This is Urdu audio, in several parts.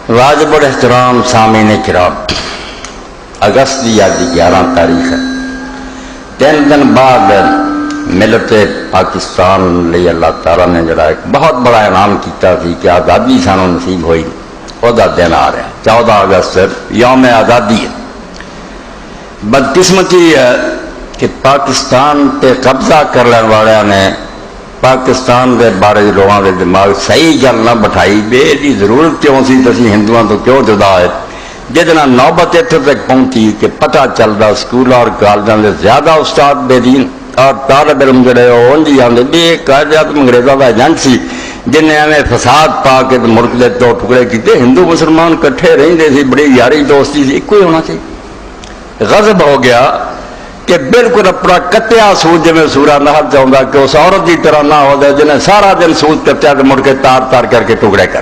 واجب الاحترام سامعین کرام، اگست کی آج 11 تاریخ ہے۔ 3 دن بعد ملت پاکستان لئے اللہ تعالیٰ نے جڑا ایک بہت بڑا اعلان کیتا تھی کہ آزادی سانو نصیب ہوئی، وہ دن آ رہا ہے 14 اگست یوم آزادی ہے۔ بدقسمتی ہے کہ پاکستان پہ قبضہ کر لینے والوں نے پاکستان کے بارے لوگوں کے دماغ صحیح گل نہ بٹھائی بے دی ضرورت کیوں سی تسی ہندوؤں تو کیوں جدا ہے، جہاں نوبت اتنے تک پہنچی کہ پتہ چلتا سکول اور کالجوں کے زیادہ استاد بے دین اور طالب علم جڑے وہ انجی آتے بھی قائد اعظم انگریزوں کا ایجنٹ سی جن نے ایویں فساد پا کے ملک کے 2 ٹکڑے کیتے۔ ہندو مسلمان کٹھے رہتے سی، بڑی یاری دوستی سی، ایک ہی ہونا چاہیے۔ غضب ہو گیا کہ بالکل اپنا کتیا سوت جی سورا نہر چاہتا کہ اس عورت کی طرح نہ ہو جائے جنہیں سارا دن سوت کتیا کے مڑ کے تار تار کر کے ٹکڑے کر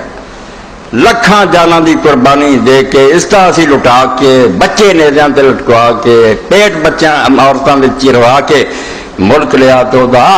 لکھاں جاناں دی قربانی دے کے اس طرح اسی لٹا کے بچے نیزیاں تے لٹکوا کے پیٹ بچیاں عورتوں دے چروا کے ملک لیا تو دا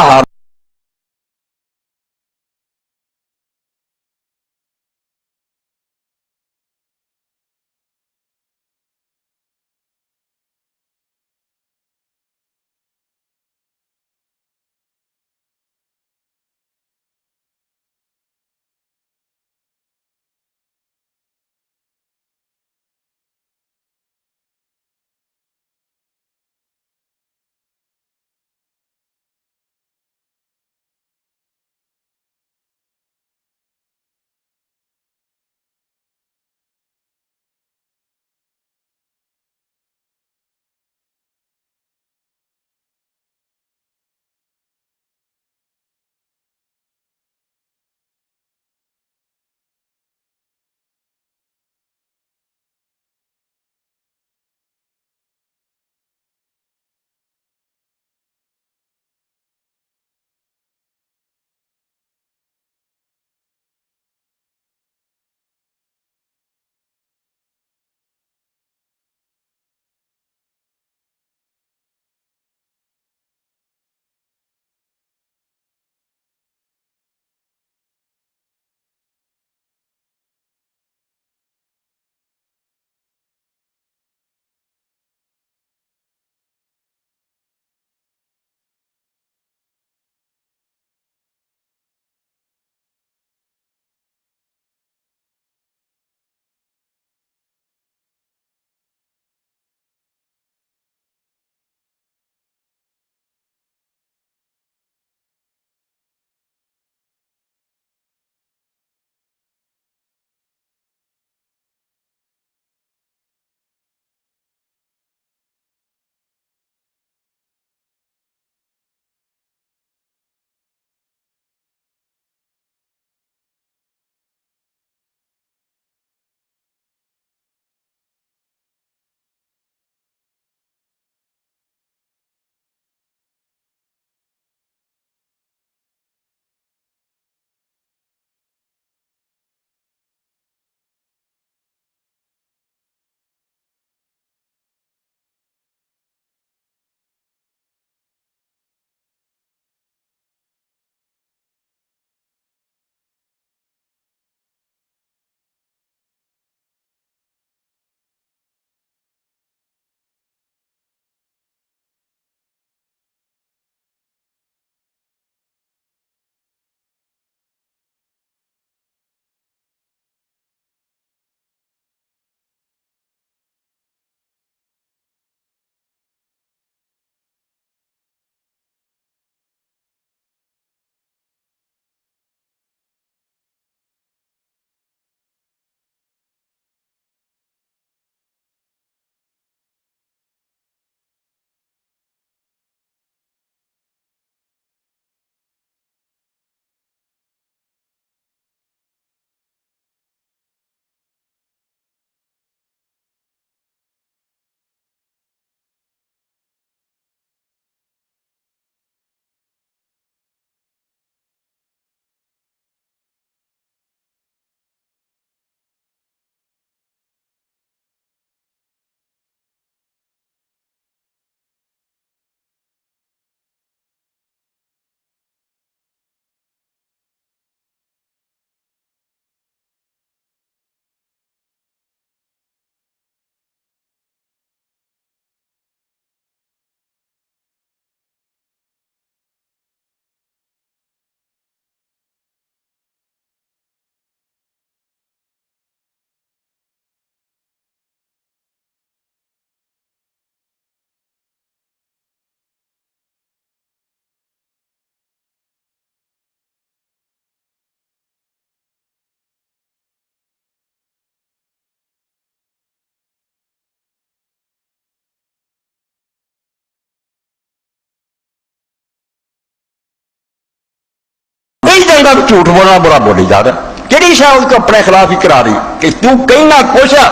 رہا جھوٹ بولنا برا بولی جا رہا کہڑی شاہ اس کو اپنے خلاف ہی کرا رہی کہ تو کہنا کچھ ہے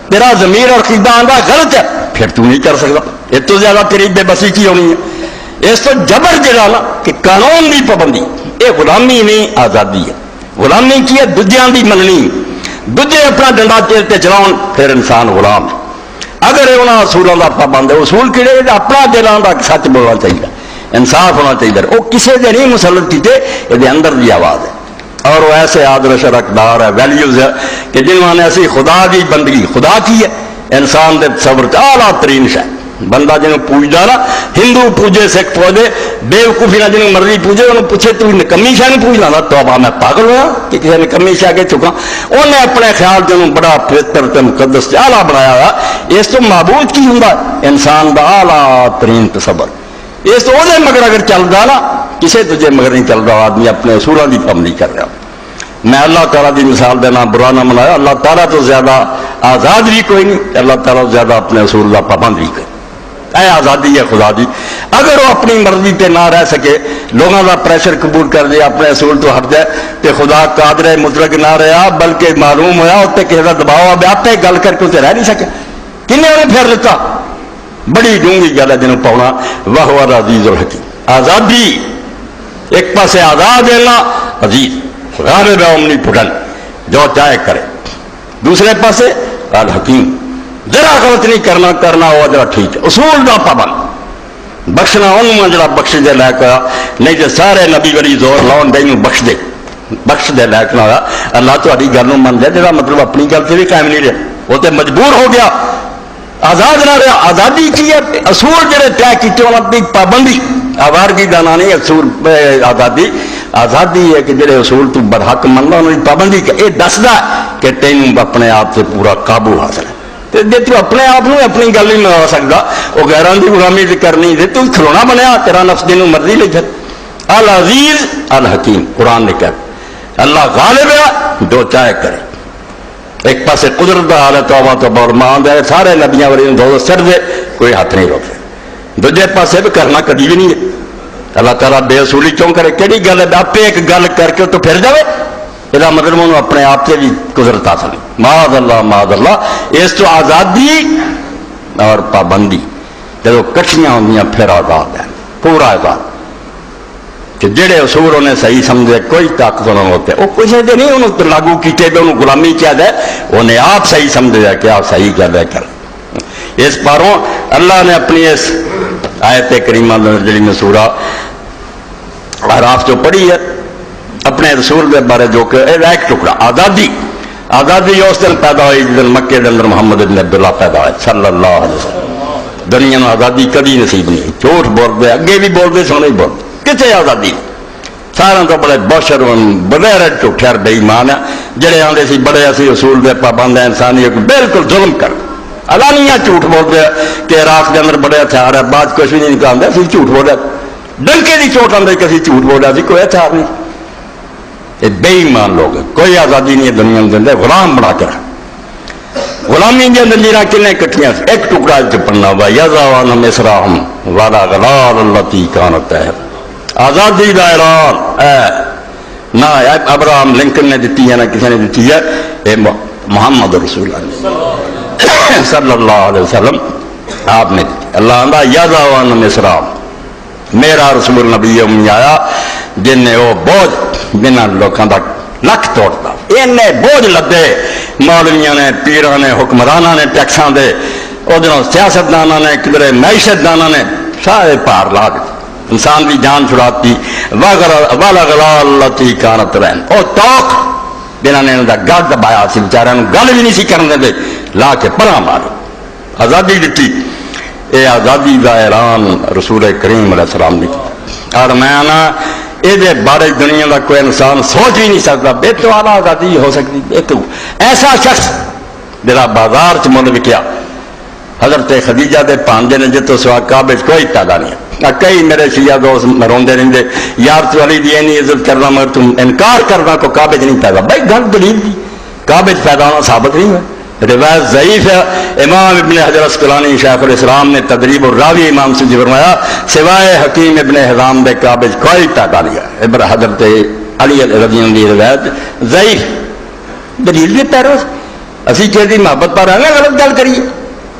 تیرا ضمیر اور عقیدہ آندہ غلط ہے پھر تو نہیں کر سکتا اس تو زیادہ تیری بے بسی کی ہونی ہے اس تو جبر جڑا نا کہ قانون دی پابندی یہ غلامی نہیں آزادی ہے غلامی کی ہے دجیاں دی مننی دجے اپنا ڈنڈا تیل تے چلاؤ پھر انسان غلام اگر یہ انہوں اصولوں کا پابند ہے اصول کہڑے اپنا دلوں کا سچ بولنا چاہیے انصاف ہونا چاہیے وہ کسی دے نہیں مسلط کیتے یہ اندر دی آواز ہے اور وہ ایسے آدر شرکدار ہے ویلیوز ہے کہ جنہوں نے اسی خدا کی بندگی خدا کی ہے انسان دے تصور اعلیٰ ترین شے بندہ جنہوں پوجدا نا ہندو پوجے سکھ پوجے بے وقوفی نہ جنہوں مرضی پوجے انہوں پوچھے تو نکمی شاہ نہیں پوجنا تھا تو میں پاگل ہوا کہ کسی نکمی شاہ کے چکا انہیں اپنے خیال جنہوں بڑا پوتر تے مقدس اعلیٰ بنایا ہوا اس تو معبود کی ہوں انسان دا اعلیٰ ترین تصور اس تو وہ مگر اگر چلتا نا کسی تجھے مگر نہیں چل رہا آدمی اپنے اصولوں کی پابندی کر رہا میں اللہ تعالیٰ کی مثال دینا برا نہ منایا اللہ تعالیٰ تو زیادہ آزاد بھی کوئی نہیں اللہ تعالیٰ تو زیادہ اپنے اصول کا پابند بھی کوئی اے آزادی ہے خدا دی اگر وہ اپنی مرضی پہ نہ رہ سکے لوگوں کا پریشر قبول کر دے اپنے اصول تو ہٹ جائے تو خدا قادر مطلق نہ رہا بلکہ معلوم ہوا اس کسی کا دباؤ آ آپ گل کر کے اسے رہ نہیں سکے کنہیں انہیں پھر دیتا بڑی ڈونگی گل ہے جنہوں پاؤنا واہ العزیز الحکیم آزادی ایک پاسے آزاد دینا عزیز غالب امنی پٹن جو چاہے کرے دوسرے پاسے الحکیم ذرا غلط نہیں کرنا ہوا جڑا ٹھیک ہے اصول دا پابند بخشنا انہوں جڑا بخش دے لائق ہوا نہیں تو سارے نبی ولی زور لاؤن دے بخش دے لائق نہ ہوا اللہ تہاڈی گل نوں من جائے جڑا مطلب اپنی گل سے بھی قائم نہیں رہا وہ تے مجبور ہو گیا آزاد نہ رہا آزادی کی ہے اصول جڑے طے کیتے انہاں دی پابندی آوارگی دانا نہیں اصول آزادی ہے کہ جڑے اصول تو برحق مننا انہوں کی پابندی یہ دسدا کہ تینوں اپنے آپ سے پورا قابو حاصل ہے جی تو اپنے آپ اپنی گل نہیں منا سکتا وہ غیراں دی غلامی کرنی جی تو کھلونا بنیا تیرا نفس جنوں مرضی لے چل العزیز الحکیم قرآن نے کہا اللہ غالب ہے جو چاہے کرے ایک پاسے قدرت کا حال ہے توبہ توبہ اور مان دے سارے نبیاں والی دو چڑھ دے کوئی ہاتھ نہیں روکے دوجے پاسے بھی کرنا کبھی بھی نہیں ہے اللہ تعالیٰ بے اصولی کیوں کرے کہڑی گل ہے آپ ایک گل کر کے تو پھر جائے یہ مطلب انہوں اپنے آپ سے بھی قدرت حاصل معاذ اللہ اس تو آزادی اور پابندی جب کٹھیاں ہوندیاں پھر آزاد ہے پورا آزاد کہ جڑے اصول انہیں صحیح سمجھے کوئی طاقت نہ ہوتے وہ کسی دے نہیں انہوں لاگو کیتے بھی انہوں غلامی کیا جائے انہیں آپ صحیح سمجھے جائے کہ آپ صحیح کیا جائے کر اس پاروں اللہ نے اپنی اس آیت کریمہ جڑی میں سورہ اعراف جو پڑھی ہے اپنے رسول کے بارے جو کہ ایک ٹکڑا آزادی اس دن پیدا ہوئی جس دن مکے کے اندر محمد بن عبداللہ پیدا ہوئے صلی اللہ علیہ وسلم دنیا میں آزادی کبھی نصیب نہیں جھوٹ بولتے اگے بھی بولتے سونے بھی بولتے کتنے آزادی سارا تو بڑے بشر بغیر جھوٹے بے ایمان ہیں جڑے آتے سی بڑے اسی اصول کے پابند ہیں انسانی بالکل ظلم کر علانیہ جھوٹ بولتے کہ عراق کے اندر بڑے ہتھیار ہے بعد کچھ بھی نہیں نکالتے اسی جھوٹ بول رہے ڈنکے کی چوٹ آتے کہ اسی جھوٹ بول رہا سی کوئی ہتھیار نہیں یہ بے ایمان لوگ ہیں کوئی آزادی نہیں ہے دنیا میں دے غلام بنا کر غلامی دیا زنجیراں کنے کٹیاں ایک ٹکڑا پڑھنا ہوا یزاوان مصراہم والا غلال اللتی کانت ہے آزادی دا اعلان نہ ابراہم لنکن نے دیتی ہے نہ کسی نے دیتی ہے اے محمد رسول اللہ صلی اللہ علیہ وسلم آپ نے دیتی اللہ اندہ یزاوان مصراہم میرا رسول نبی امی آیا جن نے وہ بوجھ بنا لوگوں کا لکھ توڑتا انہیں بوجھ لدے مولویاں نے پیراں نے حکمرانہ نے ٹیکساں دے ادھروں سیاستدانہ نے کدھر معیشت دانہ نے سارے پار لا دیتے انسان کی جان چھڑاتی والا غلال لتی کانت رہن او توق جنہوں نے انہوں گل دبایا سی بیچارے گل بھی نہیں سی کرنے دے لا کے پرا مارو آزادی دیتی یہ آزادی کا اعلان رسول کریم علیہ السلام نے کیا اور میں نا یہ بارے دنیا کا کوئی انسان سوچ بھی نہیں سکتا بے تو اعلیٰ آزادی ہو سکتی بے تو ایسا شخص جڑا بازار چ مل وکیا حضرت خدیجہ دے پانجے نے جتوں سوا کعبے کوئی پیدا نہیں کئی میرے شیعہ دوست روندے رہندے یار تو علی دی اینی عزت کرنا مگر تم انکار کرنا کو کعبے نہیں پیدا بھائی گل دلیل دی کعبے پیدا ہونا ثابت نہیں ہوا روایت ضعیف ہے امام ابن حجر اسقلانی شیخ الاسلام نے تدریب الراوی امام سے فرمایا سوائے حکیم ابن حزام دے کعبے کوئی پیدا نہیں ہے حضرت علی رضی اللہ کی روایت ضعیف دلیل دے پیرو اسی کہہ محبت پر آنا غلط گل کریے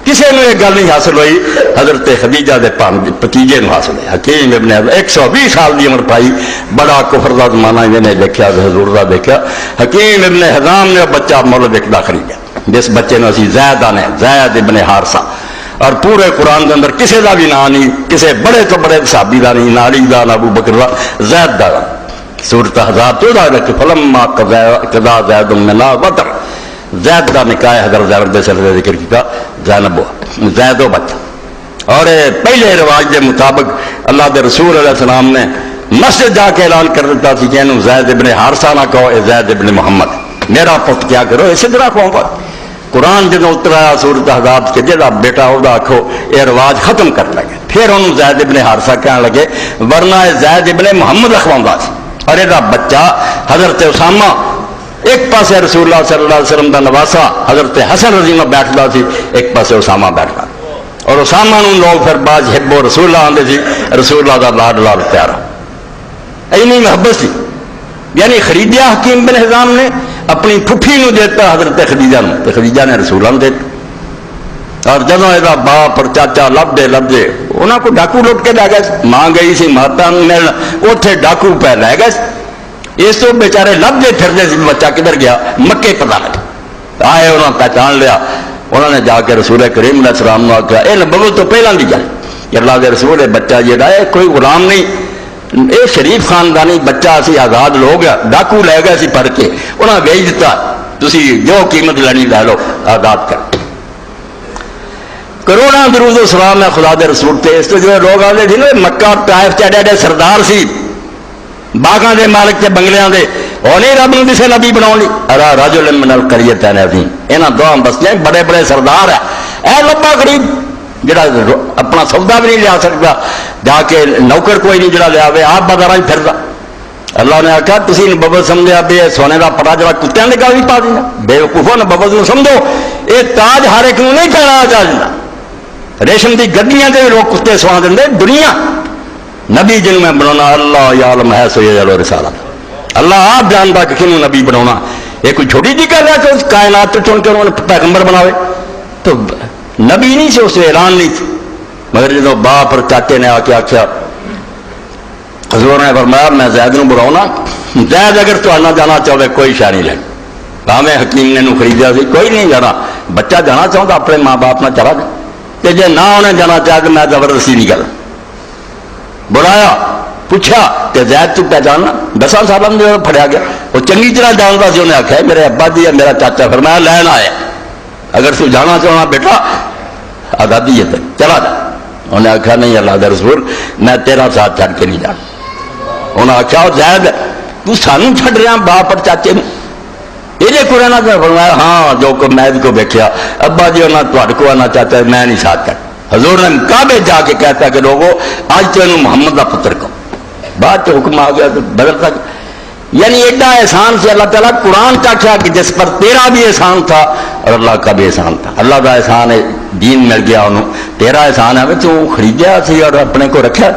کسی نے یہ گل نہیں حاصل ہوئی حضرت خدیجہ دے بتیجے نو حاصل ہے حکیم ابن 120 سال کی عمر پائی بڑا کفر دا زمانہ انہیں دیکھا حضور دا دیکھا حکیم ابن حزام نے بچہ مول وکدا خریدا جس بچے نے اسی زید آنے زید ابن حارثہ اور پورے قرآن کے اندر کسی کا بھی نام نہیں کسی بڑے تو بڑے صحابی کا نہیں نہ علی کا نہ ابو بکر کا زید کا سورت احزاب 14 فلما قضا زید منا وطر زید کا نکاح حضرت زید کے سلسلے ذکر کیا زینب زید و بچہ اور پہلے رواج کے مطابق اللہ کے رسول علیہ السلام نے مسجد جا کے اعلان کر دیتا سی کہ زید ابن حارثہ نہ کہو اے زید ابن محمد میرا پت کیا کرو اسی طرح کہوں گا قرآن جب اترایا سورت احزاب کے جہاں بیٹا ہوگا آخو یہ رواج ختم کر لگے پھر انہوں زید ابن حارثہ کہنے لگے ورنہ زید ابن محمد رکھواؤں سی اور یہ بچہ حضرت اسامہ ایک پاسے رسول اللہ صلی اللہ علیہ وسلم کا نواسا حضرت حسن رضی اللہ بیٹھتا سی ایک پاسے اسامہ بیٹھتا اور اسامہ نوں لوگ پھر بعض حب و رسول اللہ آتے سی رسول اللہ کا لاڈ لاڈ پیارا اینی محبت سی یعنی خریدیا حکیم بن حزام نے اپنی پھپھی نو دیتا حضرت خدیجہ نو تو خدیجہ نے رسول اللہ دیتا اور جدوں یہ باپ اور چاچا لبدے انہوں کو ڈاکو لٹ کے لے گئے ماں گئی سی ماتا ملن اتنے ڈاکو پہ لے گئے اس تو بیچارے لبدے پھرتے سی بچہ کدھر گیا مکے پتا لگا آئے انہوں نے پہچان لیا انہوں نے جا کے رسول کریم علیہ السلام نے آخیا یہ نبوت تو پہلے دی گل کہ اللہ کے رسول بچہ جہاں ہے کوئی غلام نہیں یہ شریف خاندانی بچہ اسی آزاد لوگ ڈاکو لے گئے سی پڑھ کے انہوں نے بیچ دیتا تھی جو قیمت لینی لے لو آزاد کر کروڑا درود و سلام ہے خدا دے رسول تے اس تو جو لوگ آتے تھے نا مکہ طائف چ ایڈے سردار سی باغاں دے مالک تے بنگلیاں دے اور نہیں رب نے کسی نبی بنا لی ارا رجل من القریۃ عظیم یہاں دو بستے بڑے بڑے سردار ہے اے لبا غریب جڑا اپنا سودا بھی نہیں لیا سکتا جا کے نوکر کوئی نہیں جڑا لیا آپ بازار ہی پھردا اللہ نے آخیا تھی نبوت سمجھا بھی سونے کا پڑا جڑا کتوں کے گل بھی پا دینا بے وقوفو نبوت نو سمجھو یہ تاج ہر ایک نہیں پہنا چاہیے ریشم کی گڈیاں سے لوگ کتے سوا دیں دنیا نبی جن میں بنا اللہ یعلم ہے سو یجعل رسالۃ اللہ آپ جانتا کہ کنوں نبی بنا یہ کوئی چھوٹی جی گل ہے کہ اس کائنات تو چن کے انہوں نے پیغمبر بناوے تو نبی نہیں سے اسے اعلان نہیں تھی مگر جب باپ اور چاچے نے آ کے آخیا حضور نے فرمایا میں زید نو بلاؤنا زید اگر تو آنا جانا چاہے کوئی شہ نہیں لینی بھاویں حکیم نے خریدا سی کوئی نہیں جانا بچہ جانا چاہتا اپنے ماں باپ نہ چلا جائے کہ جی نہ انہیں جانا چاہ کہ میں زبردستی نہیں کر بلایا پوچھا کہ زید تو پہچاننا 10 سال میں پھڑیا گیا وہ چنگی طرح جانتا سی انہیں آخیا میرے ابا جی میرا چاچا فرمایا لین آیا اگر تو جانا چاہنا بیٹا آزادی ہے چلا جا انہیں آخیا نہیں اللہ کے رسول میں تیرا ساتھ چھڑ کے نہیں جانا انہیں آخیا زید تو سانو چھڑ رہا باپ اور چاچے نے یہ کو رہنا فرمایا ہاں جو میں کو دیکھا ابا جی انہیں تے کو آنا چاہتا ہے میں نہیں ساتھ کر حضور نے کعبے جا کے کہتا کہ لوگوں آج تو انہوں محمد کا پتر کو بعد تو حکم آ گیا تو بدلتا یعنی ایڈا احسان سے اللہ تعالیٰ قرآن کا کیا کہ جس پر تیرا بھی احسان تھا اور اللہ کا بھی احسان تھا اللہ کا احسان ہے دین مل گیا انہوں تیرا احسان ہے تو خریدیا سی اور اپنے کو رکھا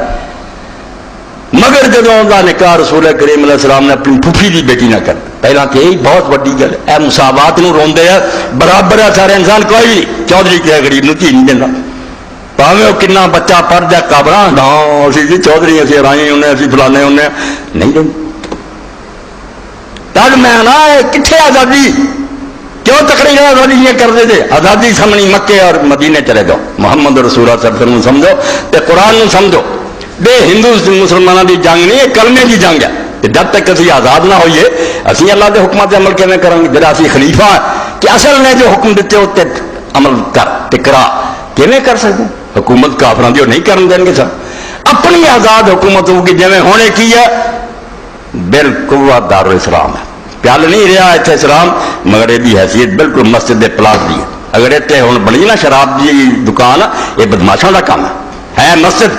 مگر جب کا نکاح رسول کریم علیہ السلام نے اپنی پھوپھی کی بیٹی نہ کر پہلا کہ یہی بہت وڈی گل ہے مساوات نو روندے ہے برابر ہے سارے انسان کوئی نہیں چودھری کیا غریب نو دھی نہیں دینا پاوے وہ کنا بچہ پڑھ جائے کابڑا نہ اسی جی چودھری اسی رائی ہونے اسی فلانے ہونے نہیں دیں تب میں نا کتنے آزادی کیوں تقریر آزادی کرتے تھے آزادی سمجھنی مکے اور مدینے چلے جاؤ محمد رسول اللہ صلی اللہ علیہ وسلم سمجھو تے قرآن نو سمجھو بے ہندو مسلمانوں کی جنگ نہیں ہے کلمے کی جنگ ہے جب تک اسی آزاد نہ ہوئیے اسی اللہ کے حکمات عمل کیون کریں گے جب اسی خلیفہ کہ اصل نے جو حکم دیتے ہوتے عمل کر ٹکرا کیون کر سکتے حکومت کافران دی نہیں کرن دیں گے سر اپنی آزاد حکومت ہوگی جی ہونے کی ہے بالکل دار اسلام ہے پیال نہیں رہا اتنے اسلام مگر یہ حیثیت بالکل مسجد پلاٹ دی ہے اگر اتنے ہوں بڑی نا شراب کی دکان یہ بدماشوں کا کام ہے مسجد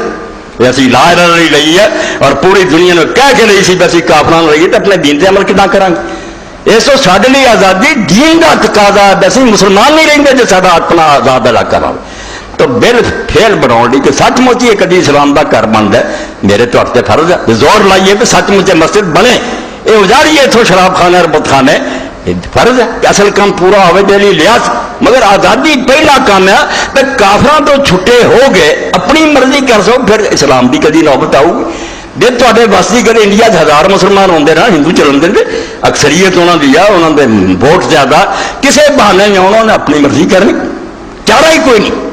اسی لا رہی رہی ہے اور پوری دنیا نے کہہ کے رہی سی بھی اسی کافران رہی ہے تو اپنے دین سے عمل کتنا کریں گے اس تو سارے لیے آزادی دین کا تقاضا ہے ویسے مسلمان نہیں رہتے جو سارا اپنا آزاد علاقہ رہا تو بل پھیل بنا لی کہ سچ مچ یہ کدی اسلام کا گھر بنتا ہے میرے تو ہفتے فرض ہے زور لائیے کہ سچ مچ مسجد بنے یہ اجاڑی اتوں شراب خانے اور بت خانے، فرض ہے کہ اصل کام پورا ہوئے دلی لیاس، مگر آزادی پہلا کام ہے کہ کافران تو چھٹے ہو گئے اپنی مرضی کر سو، پھر اسلام کی کدی نوبت آؤ گی؟ جی تے بستی کرے انڈیا 1000 مسلمان ہوتے نا، ہندو چلن دیں، اکثریت انہوں کی آ، انہوں نے ووٹ زیادہ، کسی بہانے میں انہوں نے اپنی مرضی کرنی، چارہ ہی کوئی نہیں۔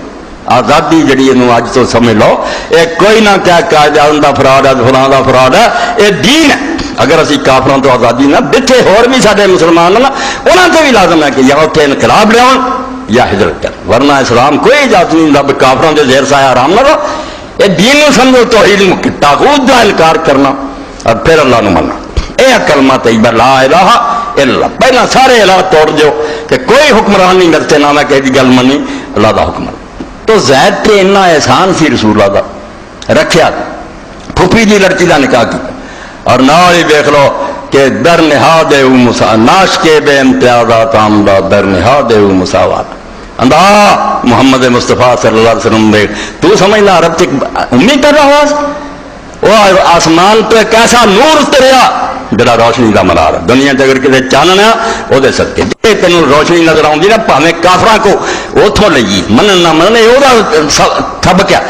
آزادی جڑی یہ اج تو سمجھ لو، یہ کوئی نہ کیا قائد اعظم کا فراڈ ہے، فلاں کا فراڈ ہے، یہ دین ہے۔ اگر اسی کافروں تو آزادی نہ دٹھے، اور بھی سارے مسلمان نا، انہوں سے بھی لازم ہے کہ یا اتنے انقلاب لیا یا ہجرت کر، ورنہ اسلام کوئی اجازت نہیں، رب کافروں کے زیر سایہ آرام نہ رہو۔ یہ دین سمجھو توحید طاغوت کا انکار کرنا اور پھر اللہ نو مننا، یہ کلمہ طیبہ لا الہ الا اللہ، پہلا سارے الہ توڑ دو کہ کوئی حکمران نہیں کرتے، نہ میں کہی گل منی اللہ کا حکم۔ تو زید تے اتنا احسان سی رسول اللہ کا، رکھیا پھوپھی دی لڑکی کا نکاح کیا، اور نال ہی دیکھ لو کہ در نہاد ناش کے بے امتیازات آمدہ در نہاد مساوات، اندھا محمد مصطفیٰ صلی اللہ علیہ وسلم دیکھ، تو سمجھنا عرب تک امید کر رہا ہے، وہ آسمان تو ایک ایسا نور اتریا جڑا روشنی کا منار ہے، دنیا اگر کسی چانن ہے وہ دے سکتے، جی تینوں روشنی نظر آؤں نا، پاویں کافراں کو اتوں لئی منن نہ منن، وہ سبق ہے۔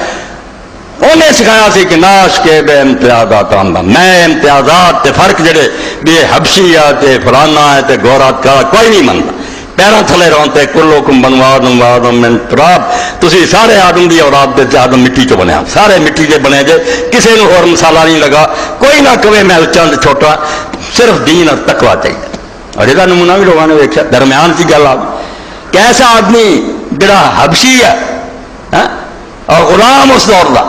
انہیں سکھایا سی کہ ناش کے بے امتیازات آمدہ، میں امتیازات تے فرق جڑے بے حبشی ہے تے فلانا ہے تے گورات کا کوئی نہیں منتا، پیروں تھلے رہتے کلکم بنو آدم وآدم من تراب، تسی سارے آدم دی اولاد دے آدم مٹی چ بنیا، سارے مٹی دے بنے جے، کسی نے اور مسالہ نہیں لگا، کوئی نہ کہے میں چند چھوٹا، صرف دین اور تقوی چاہیے۔ اور یہ نمونہ بھی لوگوں نے دیکھا، درمیان کی گل آ کہ ایسا آدمی جڑا حبشی ہے اور غلام اس دور کا،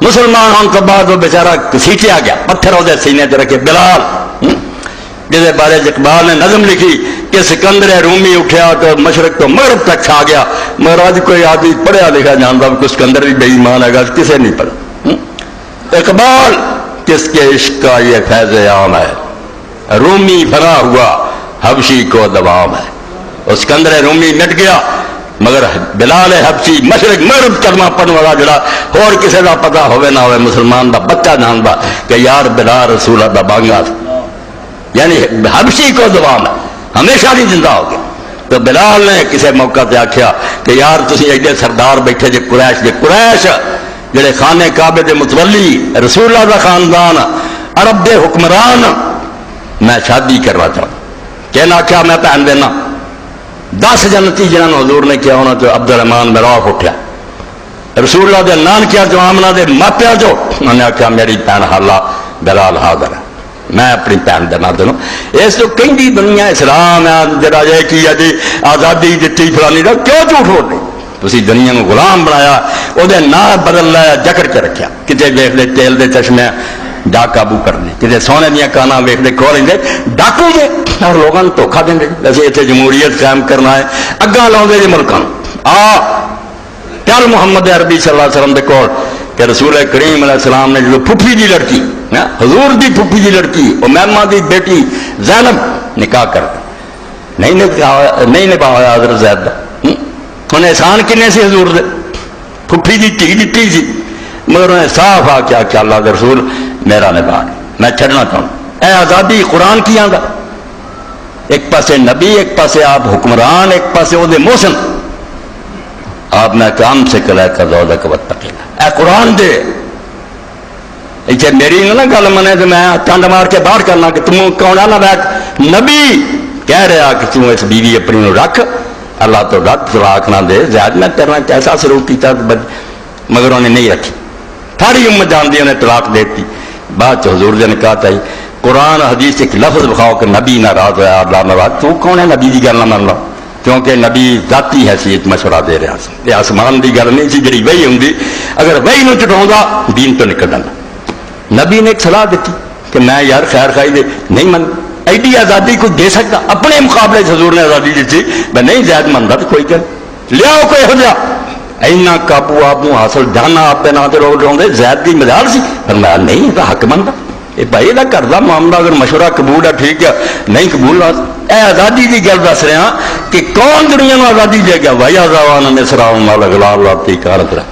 مسلمان ہونے کے بعد وہ بیچارہ سیٹیا گیا، پتھر وہ سینے تے رکھے، بلال جس بارے اقبال نے نظم لکھی کہ سکندر رومی اٹھیا تو مشرق تو مغرب تک چھا گیا، مگر آج کوئی آدمی پڑھیا لکھا جانتا کہ سکندر بھی بے ایمان ہے گا، کسے نہیں پڑھا۔ اقبال کس کے عشق کا یہ فیض عام ہے، رومی فنا ہوا حبشی کو دوام ہے، اور سکندر رومی مٹ گیا مگر بلال حبشی مشرق مغرب کلمہ پڑھنے والا جڑا اور کسی کا پتا ہوئے نہ ہوئے، مسلمان دا بچہ جانتا کہ یار بلال رسول دا بانگا، یعنی حبشی کو دوام ہے، ہمیشہ نہیں زندہ ہو گیا۔ تو بلال نے کسی موقع پہ آخیا کہ یار تسی ایڈے سردار بیٹھے جے قریش دے، قریش جڑے خانے کعبے دے متولی، رسول اللہ دا خاندان، عرب دے حکمران، میں شادی کرنا چاہوں، کہنا آخیا میں پہن دینا 10 جنتی جنہوں حضور نے کیا ہونا، تو عبد الرحمان مراف اٹھیا، رسول اللہ دے نان کیا جو آمنہ دے ماپیا جو، انہوں نے آخیا میری بہن حالہ بلال حاضر ہے، میں اپنی بہن دینا دوں۔ اس تو کہیں دنیا اسلام ہے جڑا یہ کی ہے جی آزادی دیتی فلانی دا، کیوں جھوٹ ہو رہی؟ تسی دنیا کو غلام بنایا، وہ نام بدل لایا، جکڑ کے رکھیا، کتے دیکھ لے تیل دے چشمے ڈا قابو کرنے، کتے سونے دیا کانا ویخ دے کھو لیں ڈاکو جے، اور لوگوں کو دھوکھا دیں گے۔ ویسے اتنے جمہوریت قائم کرنا ہے، اگاں لاؤ گے جی ملکوں آ چل محمد عربی صلی اللہ علیہ وسلم دے کول کہ رسول کریم علیہ السلام نے جو پھپھی دی لڑکی، حضور دی پھپھی دی لڑکی امیمہ دی بیٹی زینب نکاح کر نہیں نبھایا حضرت زید دا، انہیں احسان کنے سی حضور دے، پھپھی دی دھی دتی سی، مگر انہیں صاف آ کے آخیا اللہ کے رسول میرا نبھا، میں چھڑنا چاہوں۔ اے آزادی قرآن کی آنگا، ایک پاسے نبی، ایک پاسے آپ حکمران، ایک پاسے وہ دے محسن، آپ نے کام سے کلا کا زودک واتقینا، اے قرآن دے ایچے میری نہ گل منے تو میں ٹانڈ مار کے باہر کرنا کہ تم کون نہ بیٹھ، نبی کہہ رہا کہ تم اس بیوی اپنی نو رکھ، اللہ تو رکھ، طلاق نہ دے، زیادہ نہ کرنا، کیسا سلوک کیتا، مگر انہیں نہیں رکھی، ساری امت جان دی انہیں طلاق دیتی۔ بعد حضور نے کہا تھا قرآن حدیث ایک لفظ بخاؤ کہ نبی ناراض ہوا، اللہ ناراض، تو کون ہے نبی کی گل نہ مان لو، کیونکہ نبی ذاتی حیثیت مشورہ دے رہا سی، یہ آسمان کی گل نہیں سی جی وہی ہوں، اگر وہی نو چٹاؤں دین تو نکل جانا۔ نبی نے ایک صلاح دیتی کہ میں یار خیر خائی دے نہیں من، ایڈی آزادی کوئی دے سکتا، اپنے مقابلے حضور نے آزادی دیتی، میں نہیں زیادہ منتا تو کوئی کہ لیاؤ کوئی ہو جا، اینا قابو آپ حاصل جانا آپ کے نام سے لوگ ڈراؤں زیادہ کی مزاج سی، فرمایا نہیں یہ حق بنتا، یہ بھائی یہ گھر کا معاملہ اگر مشورہ قبول ہے ٹھیک ہے، نہیں قبول اے آزادی کی گل دس رہا کہ کون دنیا میں آزادی دے گیا، بھائی آزاد مصراؤں والا غلال لاتی کارت رہا،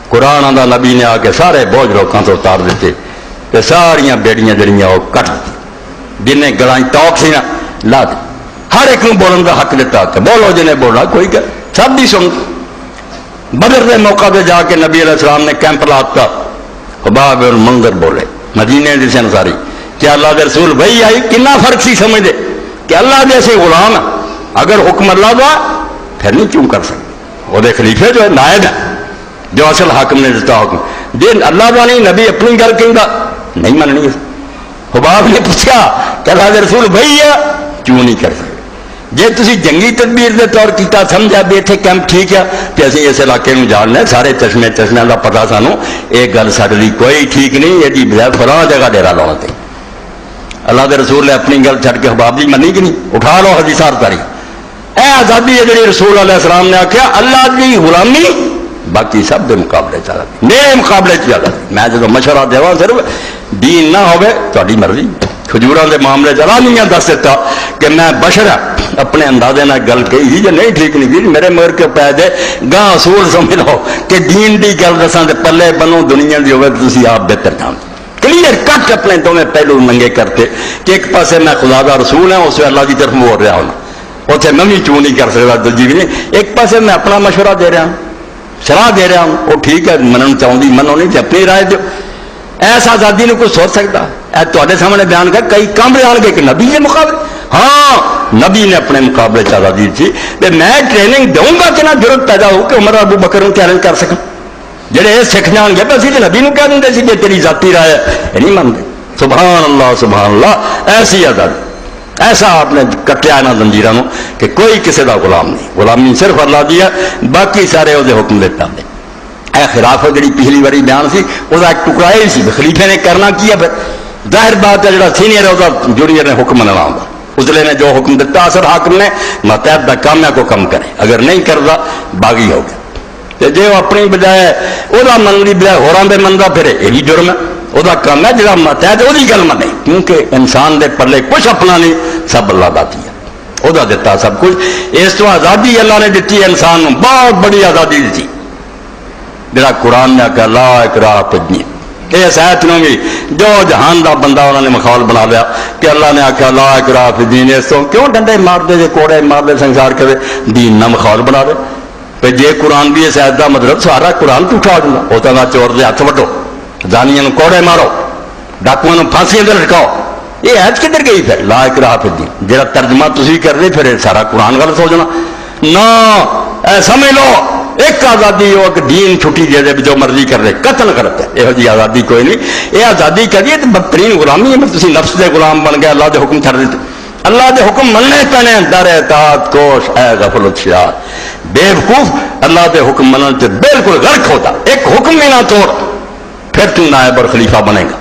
قرآن آدھا نبی نے آ کے سارے بوجھ لوگوں سے اتار دیتے، کہ ساریاں بیڑیاں جڑیاں وہ کٹ دی، جنہیں گلاں ٹاک سی نا لا دے، ہر ایک نو بولن کا حق دیتا کہ بولو جنہیں بولنا کوئی گل سب دی سن۔ بدر کے موقع پہ جا کے نبی علیہ السلام نے کیمپ لاتا، خباب اور منظر بولے مدینے جیسے انصاری کہ اللہ کے رسول بھائی آئی کنا فرق سی سمجھ دے کہ اللہ جیسے غلام اگر حکم اللہ دا پھر نہیں کیوں کر سکتے، وہ دے خلیفے جو ہے نائب ہے جو اصل حاکم نے دیتا حکم جی اللہ دا نہیں نبی اپنی گل کہیں گا نہیں مننی۔ خباب نے پوچھا کہ اللہ کے رسول بھائی ہے کیوں نہیں کر سکتے، جی تھی جنگی تدبیر کے طور کیتا سمجھا بھی اتنے کیمپ ٹھیک ہے کہ اسی اس علاقے میں جاننا سارے چشمے کا پتا سانو ایک گل سارے لیے کوئی ٹھیک نہیں، یہ بجائے فلاں جگہ ڈیرا لاؤ تے اللہ کے رسول نے اپنی گل چھڑ کے حباب جی منی کہ نہیں اٹھا لو حدیثات تاری اے آزادی ہے جی رسول علیہ السلام نے آخیا اللہ کی غلامی باقی سب کے مقابلے چلا میرے مقابلے چلا میں جب مشورہ دیا صرف دین نہ ہوئے تاری مرضی کھجوراں دے معاملے چلا نہیں دس دیتا کہ میں بشر اپنے اندازے نہ گل کہی جی نہیں ٹھیک نہیں کی میرے مگر کے پی دے گاں اصول سمجھ لو کہ دین دی گل دساں تے پلے بنو دنیا دی ہوئے تسی آپ بہتر جان کلیئر کٹ اپنے دونوں پہلو ننگے کرتے کہ ایک پاسے میں خدا دا رسول ہوں اس سے اللہ کی طرف بول رہا ہونا اتنے میں بھی چوں نہیں کر سکتا دوجی بھی نہیں، ایک پاسے میں اپنا مشورہ دے رہا ہوں صلاح دے رہا ہوں وہ ٹھیک ہے منن چاہتی منو نہیں اپنی رائے دو ایسا آزادی نے کوئی سوچ سکتا ہے تے سامنے بیان کر کئی کام آن گے کہ نبی کے مقابلے ہاں نبی نے اپنے مقابلے سے آزادی تھی میں ٹریننگ دوں گا کہ نہ ضرورت پیدا ہو کہ عمر ابو بکر چیلنج کر سکوں جہے یہ سکھ جان گے اسی تو نبی نو کہہ دیں سی کہ تیری ذاتی رائے ہے نہیں مانتے سبحان اللہ ایسی آزادی ایسا آپ نے کٹیا یہاں زنجیروں کہ کوئی کسی کا غلام نہیں، غلامی صرف اللہ دی ہے باقی سارے وہ حکم دیتا دے اے خلافت جی پچھلی باری بیان سی وہ ایک ٹکڑا ہی سی خلیفے نے کرنا کی ہے پھر ظاہر بات ہے جڑا سینئر ہے وہ جونیئر نے حکم مننا ہوگا ازلے نے جو حکم دیتا اثر حاکم نے ماتحت کا کام ہے کو کم کرے اگر نہیں کرتا باغی ہو گیا جی وہ اپنی بجائے وہ من کی بجائے ہوراں دے منتا پھر یہ بھی جرم ہے وہ کام ہے جہاں ماتحت وہی گل منے کیونکہ انسان دے پلے کچھ اپنا نہیں سب اللہ داتی ہے وہ دیتا سب کچھ اس تو آزادی اللہ نے دیتی انسان کو بہت بڑی آزادی دیتی جڑا قرآن نے آخیا لا اکراہ فی الدین اس آیت نو بھی جو جہان دا بندہ انہوں نے مخول بنا لیا کہ اللہ نے آخیا لا اکراہ فی الدین اس تو کیوں ڈنڈے مار دے جے کوڑے مار دے سنسار کرے دین نہ مخول بنا دے پہ جے قرآن بھی اس آیت دا مطلب سارا قرآن تو اٹھا دینا وہ تو چور دے ہاتھ وٹو زانیاں کوڑے مارو ڈاکوؤں پھانسیاں تے لٹکاؤ یہ آیت کدھر گئی پھر لا اکراہ فی الدین جہاں ترجمہ تسی کر دے پھر سارا قرآن غلط ہو جانا نہ سمجھ لو ایک آزادی ہو کہ دین چھٹی دے دے جو مرضی کر دے قتل کرتا ہے یہ آزادی کوئی نہیں یہ آزادی کریے تو بدترین غلامی ہے تسی نفس دے غلام بن گئے اللہ دے حکم چھڑ دیتے اللہ دے حکم مننے پینے در اطاعت کوش اے غفلت شیار بے وقوف اللہ دے حکم منن سے بالکل غرق ہوتا ایک حکم بھی نہ توڑ پھر تو نائب اور خلیفہ بنے گا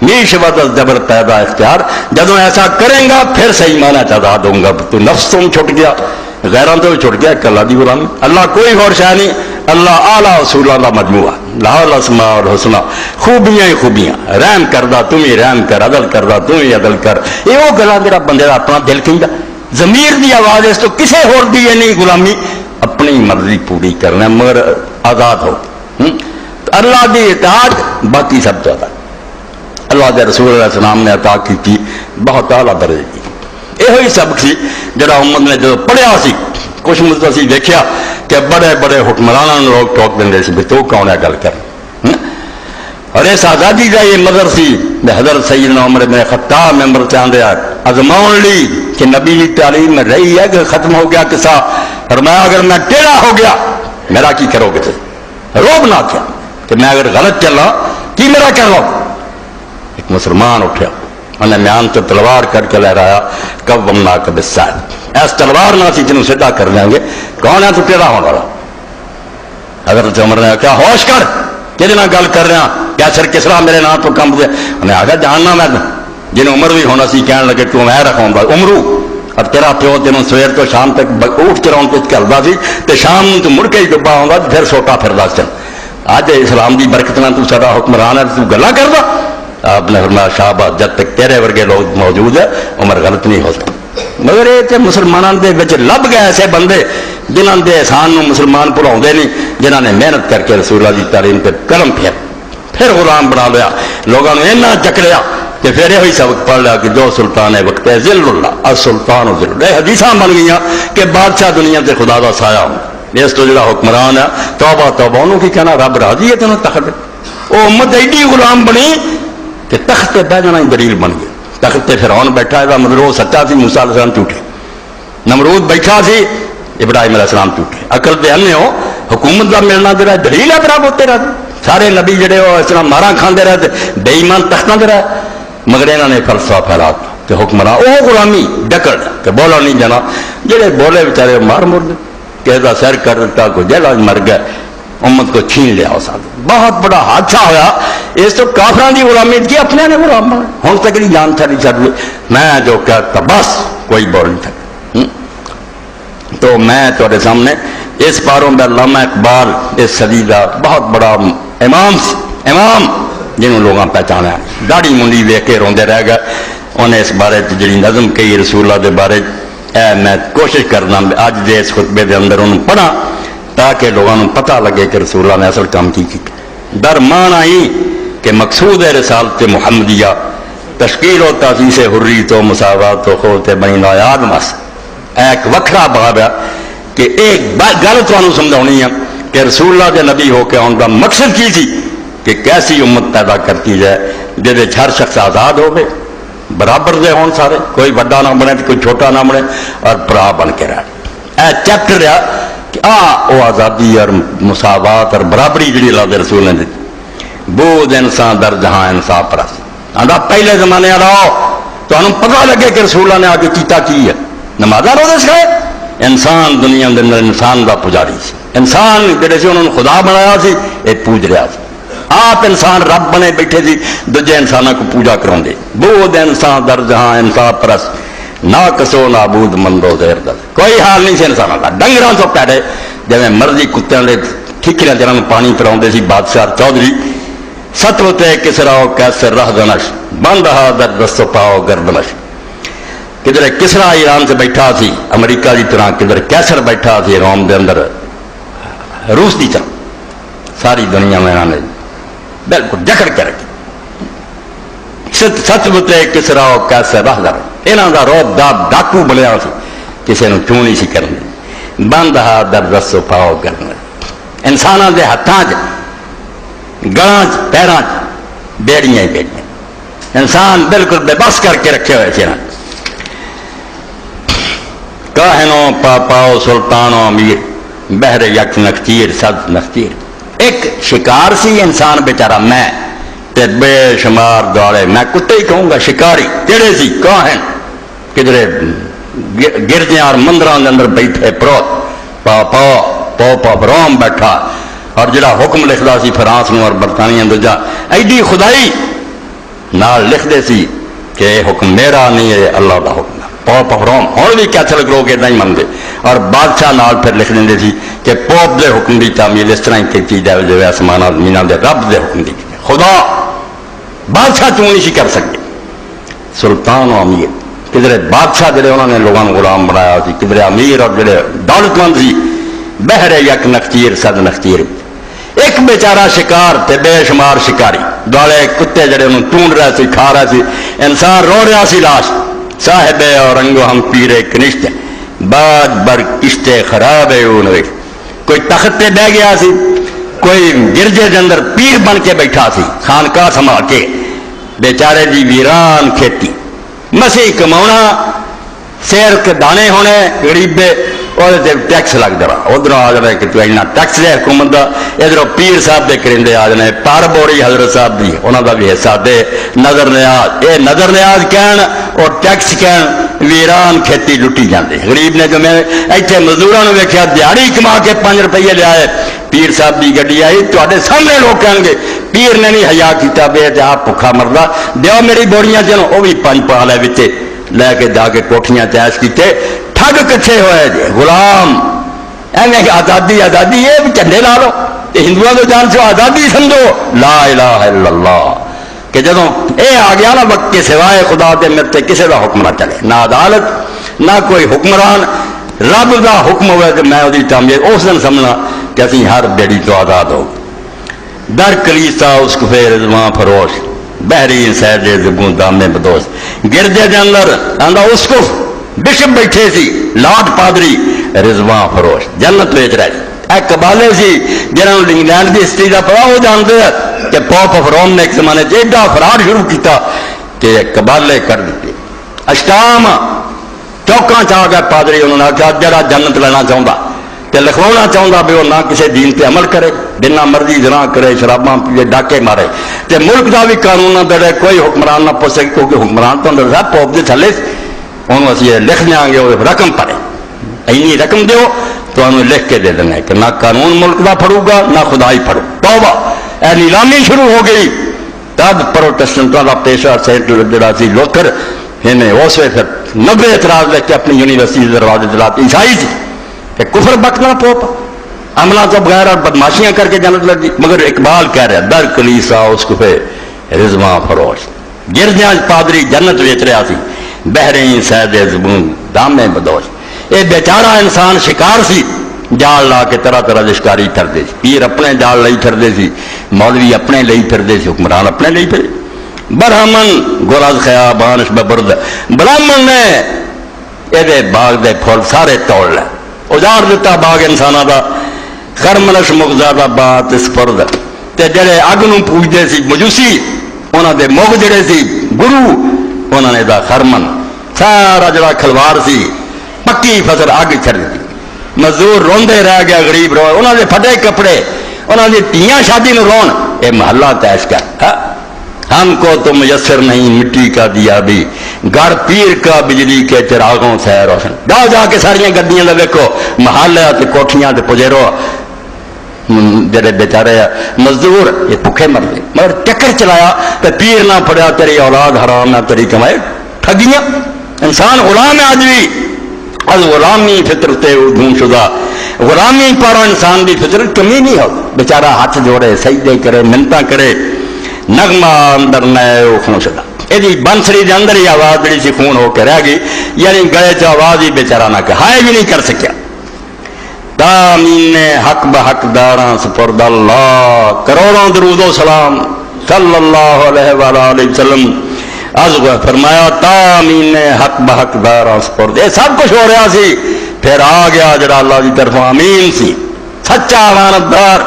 نیش بدل جبر پیدا اختیار جدو ایسا کریں گا پھر صحیح معنی چاہتا دوں گا تو نفس تم چھٹ گیا غیران تو چھٹ گیا کہ اللہ دی غلامی اللہ کوئی اور شاہ نہیں اللہ اعلیٰ اصول اللہ مجموعہ لاہل اسماء اور حسنہ خوبیاں ہی خوبیاں رحم کردہ تم ہی رحم کر عدل کردہ تم ہی عدل کر یہ وہ گلا میرا بندے کا اپنا دل کہیں گا ضمیر دی آواز اس تو کسے اور دی ہے نہیں غلامی اپنی مرضی پوری کرنا مگر آزاد ہو اللہ دی اطاعت باقی سب تو آزاد اللہ کے رسول علیہ السلام نے عطا کی تھی بہت اعلیٰ درجے کی یہ سبق سی جڑا امت نے جو پڑھیا سی کچھ مدت اسی دیکھا کہ بڑے بڑے حکمرانوں لوگ ٹوک دیں سی تو کون ہے گل کر اور اس آزادی کا یہ مظہر سی حضرت سیدنا عمر بن خطاب ممبر چاہتے ازماؤن لی کہ نبی کی تعلیم میں رہی ہے کہ ختم ہو گیا قصہ فرمایا اگر میں ٹیڑھا ہو گیا میرا کی کرو گے روب نہ کیا کہ میں اگر غلط چلا کی میرا کہہ لو ایک مسلمان اٹھا انہیں میان تو تلوار کر کے لہرایا کب ومنا کب سائد ایس تلوار نہ سی جنہوں سیدھا کر دیں گے کون ہے تو ٹیڑھا ہونے والا حضرت عمر نے کہا ہوش کر کہ گل کر رہا کیا سر کسرا میرے نام تو کم دے انہیں آگے جاننا میں جنہیں عمر بھی ہونا سی کہنے لگے تو میں رکھاؤں گا عمرو اور تیرا پیو تینوں سویر تو شام تک اٹھ کے رہوں کچھ کرتا سی تو شام تو مڑ کے ہی ڈبا ہوں گا پھر سوٹا پھردا چل آج اسلام کی برکت نہ تو سارا حکمران ہے تو گلا کردا آپ نے فرمایا شاباش جب تک تیرے ورگے لوگ موجود ہے عمر غلط نہیں ہو سکتا مگر یہ مسلمانوں کے لب گئے ایسے بندے جنہوں کے احسان مسلمان بھلاؤ نہیں جنہوں نے محنت کر کے رسول اللہ کی تعلیم پہ قلم پھر غلام بنا لیا لوگوں نے اینا چکریا کہ پھر یہ سبق پڑھ لیا کہ جو سلطان ہے وقت ہے ذل اللہ السلطان ذل اللہ. حدیث بن گئی کہ بادشاہ دنیا سے خدا کا سایہ ہوں. اس تو جڑا حکمران ہے توبہ توبہ انہوں کی کہنا رب راضی ہے تینوں تخت وہ امت ایڈی غلام بنی کہ تخت پہ بہ جانا ہی دلیل بن گیا. تخت پہ فرعون بیٹھا ہے مطلب وہ سچا سی، موسیٰ علیہ السلام جھوٹے، نمرود بیٹھا سی، ابراہیم علیہ السلام جھوٹے. عقل پہ ہم نے ہو حکومت کا ملنا تیرا دلیل ہے برابر ہوتے رہتے. سارے نبی جڑے ہو اس طرح مارا کھاندے رہتے بے ایمان تختاں دے رہے، مگر انہوں نے فلسفہ پھیلا کہ حکمراں وہ غلامی ڈکڑ کہ بولا نہیں جانا. جڑے بولے بیچارے مار مر گئے، کسی کا سر کر دیتا، کوئی جیل مر گئے، امت کو چھین لیا. اس بہت بڑا حادثہ ہوا. اس تو کافران کی غلامی کی اپنے نے غلام بنا. ہوں تک نہیں جان تھا نہیں چل میں جو کہتا بس کوئی بول نہیں تھا. تو میں تھوڑے سامنے اس پاروں میں علامہ اقبال اس صدی کا بہت بڑا امام جنہوں لوگوں پہچانا، داڑھی منڈی ویک کے روندے رہ گئے. انہیں اس بارے جی نظم کہی رسول اللہ کے بارے میں کوشش کرنا اج دے اس خطبے کے اندر انہوں پڑھا تاکہ لوگوں کو پتہ لگے کہ رسول اللہ نے اصل کام کی. درمان آئی کہ مقصود ہے رسالت محمدیہ تشکیل و تاسیس حری تو مساوات و خود بنی نویاد مس. ایک وکھرا باب ہے کہ ایک گل تمہیں سمجھانی ہے کہ رسول اللہ کے نبی ہو کے ان کا مقصد کی تھی کہ کیسی امت پیدا کرتی جائے جہد ہر شخص آزاد ہو برابر دے ہون سارے، کوئی بڑا نہ بنے کوئی چھوٹا نہ بنے اور برا بن کے رہے. اے چیپٹر ہے کہ وہ آزادی اور مساوات اور برابری جڑی اللہ کے رسول نے دیتی. بود انسان در جہاں انصاف پرست آدھا پہلے زمانے رہو تو ہم پتہ لگے کہ رسول اللہ نے آگے کیتا کی ہے. نمازاں روزے سکھائے. انسان دنیا کے اندر انسان کا پجاری سی. انسان جڑے سے انہوں نے خدا بنایا سی یہ پوج رہا سی. آپ انسان رب بنے بیٹھے سی دوجے انسانوں کو پوجا کراؤں دے. بود انسان در جہاں انصاف پرست نہ کسو نابود مندو زہر دل. کوئی حال نہیں سی انسانوں کا. ڈنگراں تو پیڑے جی مرضی کتوں کے ٹھیکریاں جنہوں پانی پلاؤں سی بادشاہ چودھری. ستوتے کسرا کیسر رہ دنش بند ہا در دستو پاؤ گردنش. کدھر کسرا ایران سے بیٹھا سی امریکہ کی طرح، کدھر کیسر بیٹھا سی روم کے اندر روس کی طرح. ساری دنیا میں انہوں نے بالکل جکڑ کے رکھی. سچ بتے کسرا کیسر رہ در یہاں کا روب داب ڈاکو بنیا سی، کسی نے چون نہیں سی کرنی. بند ہا در دستو پاؤ گردنش. انسانوں کے ہاتھوں گلاں پیروں بیڑیاں ہی بیڑیاں. انسان بالکل بے بس کر کے رکھے ہوئے تھے. کاہنوں پاپاؤ سلطانوں امیر بہر یک نختیر صد نختیر. ایک شکار سی انسان بیچارہ میں تے بے شمار دوڑے. میں کتے ہی کہوں گا شکاری کہڑے سی کاہن کدھرے گرجیاں اور مندراں کے اندر بیٹھے پروت پاپا روم بیٹھا اور جڑا حکم لکھدا سی فرانس نو اور برطانیہ دوجا ایڈی خدائی نال لکھ دے سی کہ یہ حکم میرا نہیں ہے اللہ کا حکم. پوپ آف روم ہوں بھی کیتھولک لوگ اتنا ہی منگے اور بادشاہ نال پھر لکھ دیں سی کہ پوپ دے حکم کی تعمیل اس طرح ہی کی جائے جو آسمان زمینوں دے رب دے حکم کی. خدا بادشاہ کیوں نہیں کر سکتے. سلطان و امیر کدھر بادشاہ جڑے انہوں نے لوگوں کو غلام بنایا سی، کدھر امیر اور جڑے دولت مند سی. بہر یک نختیر صد نختیر. ایک بیچارہ شکار تے بے شمار شکاری دوڑے کتے جڑے انہوں ٹونڈ رہے سی کھا رہے سی. انسان رو رہا سی لاش. صاحب اورنگو ہم پیرے کنشت باج بر کشتے خراب ہے. کوئی تخت پہ بہ گیا سی، کوئی گرجے کے اندر پیر بن کے بیٹھا سی خانقاہ سنبھال کے. بیچارے دی ویران کھیتی مسیح کماؤنا سیر کے دانے ہونے غریب اور ٹیکس لگ جا. ادھر آ جائے کہ تو اینا ٹیکس دے حکومت کا. ادھر پیر صاحب دے کرندے آ جانے پار بوری حضرت صاحب دی انہوں کا بھی حصہ دے. نظر نیاز یہ نظر نیاز کہن اور ٹیکس کہن ویران کھیتی لٹی جاندے. غریب نے جو میں ایتھے مزدوراں نوں ویکھیا دیہڑی کما کے 5 روپیے لے آئے. پیر صاحب دی گڈی آئی تواڈے سامنے لوگ کہیں گے پیر نے نہیں حیا کیتا بے جا بھکھا مردا دیو میری بوریاں چلو. وہ بھی 5 پا لے وچے لے کے جا کے کوٹھیاں چیش کیتے. ٹھگ کٹھے ہوئے جی غلام ایویں کہ آزادی آزادی یہ بھی جھنڈے لا لو. ہندوؤں کو جان سے آزادی سمجھو لا الہ الا اللہ کہ جدوں اے آ گیا نا وقت کے سوائے خدا دے مرتے کسی کا حکم نہ چلے، نہ عدالت نہ کوئی حکمران. رب کا حکم ہوئے کہ میں وہی تعمیر اس دن سمجھنا کہ اسی ہر بیڑی تو آزاد ہو. در کلیسا اس کو پھر رضواں فروش بحرین سید زبون دامے بدوش گردے دے اندر آندا اسقف بشپ بیٹھے سی لارڈ پادری رضوان فروش جنت ویچ رہے اے قبالے سی جنہوں نے انگلینڈ کی ہسٹری کا پڑھا وہ جانتے ہیں کہ پوپ آف روم نے ایک زمانے ایڈا فرار شروع کیتا کہ قبالے کر دیتے اشکام چوکاں چاہ گئے پادری انہوں نے آخیا جڑا جنت لینا چاہتا کہ لکھوانا چاہتا بھی وہ نہ کسی دین پہ عمل کرے جنہ مرضی جنا کرے شراباں پیے ڈاکے مارے کہ ملک کا بھی قانون نہ دڑے کوئی حکمران نہ پوچھے کیونکہ حکمران تو اندر صاحب پوپ دے تھلے انہوں اسی لکھ دیا گے وہ رقم پڑے اینی رقم دیو تو انہوں لکھ کے دے دینا کہ نہ قانون ملک کا پڑھوں گا نہ خدا ہی پڑھو توبہ اے نیلامی شروع ہو گئی تب پروٹسٹنٹوں کا پیشہ سینٹ جڑا سی لوتھر انہیں اس وقت پھر 90 اعتراض لے کے اپنی یونیورسٹی کے دروازے دلاتے عیسائی تھی کہ کفر بکنا پوپ عملہ تو بغیر اور بدماشیاں کر کے جنت لگ دی مگر اقبال کہہ رہے در کلیسا اس کفے رضوان فروش گردیاں پادری جنت ویچ رہا سی بحرین سید زبون دامے بدوش یہ بیچارہ انسان شکار سی جال لا کے طرح طرح دے شکاری پھردے سی پیر اپنے جال لئی پھردے سی مولوی اپنے لئی پھردے سی حکمران اپنے لئی پھردے برہمن گرز خیابانش ببرد برہمن نے یہ باغ دے پھول سارے توڑ لے اجاڑ دیتا باغ انسانہ دا خرمنش مغزادہ بات اس پرد تے جڑے اگ نوں پوجدے سی مجوسی انہاں دے مغ جڑے سی گرو انہاں نے دا خرمن سارا جڑا کھلوار سی پکی فصل اگ چھڑ دی مزدور روندے رہ گیا غریب رو انہاں دے پھٹے کپڑے انہاں دی تیاں شادی نوں رون اے محلہ تیش کر ہم کو تو میسر نہیں مٹی کا دیا بھی گھر پیر کا بجلی کے چراغوں سے روشن جاؤ جا کے ساریاں گڈیاں دے دیکھو محلے تے کوٹھیاں تے پجیرو جڑے بیچارے مزدور یہ بھوکے مر گئے مگر چکر چلایا تے پیر نہ پڑیا تیری اولاد حرام نہ تیری کمائے ٹھگیاں انسان غلام ہے آج بھی از غلامی فطرت گم شدہ غلامی پارو انسان بھی فطرت کمی نہیں ہو بیچارہ ہاتھ جوڑے سجدے کرے منتاں کرے نغمہ اندر نئے اخنو شدہ یہ بنسری دے اندر ہی آواز بڑی سی خون ہو کے رہ گئی یعنی گئے چا آواز ہی بیچارہ نہ کہ ہائے بھی نہیں کر سکیا تامین حق بحق داراں سپرد اللہ کروڑوں درود و سلام صلی اللہ علیہ وآلہ وسلم از فرمایا تامین حق بحق داراں سپرد یہ سب کچھ ہو رہا سی پھر آ گیا جڑا اللہ کی طرف امین سی سچا امانت دار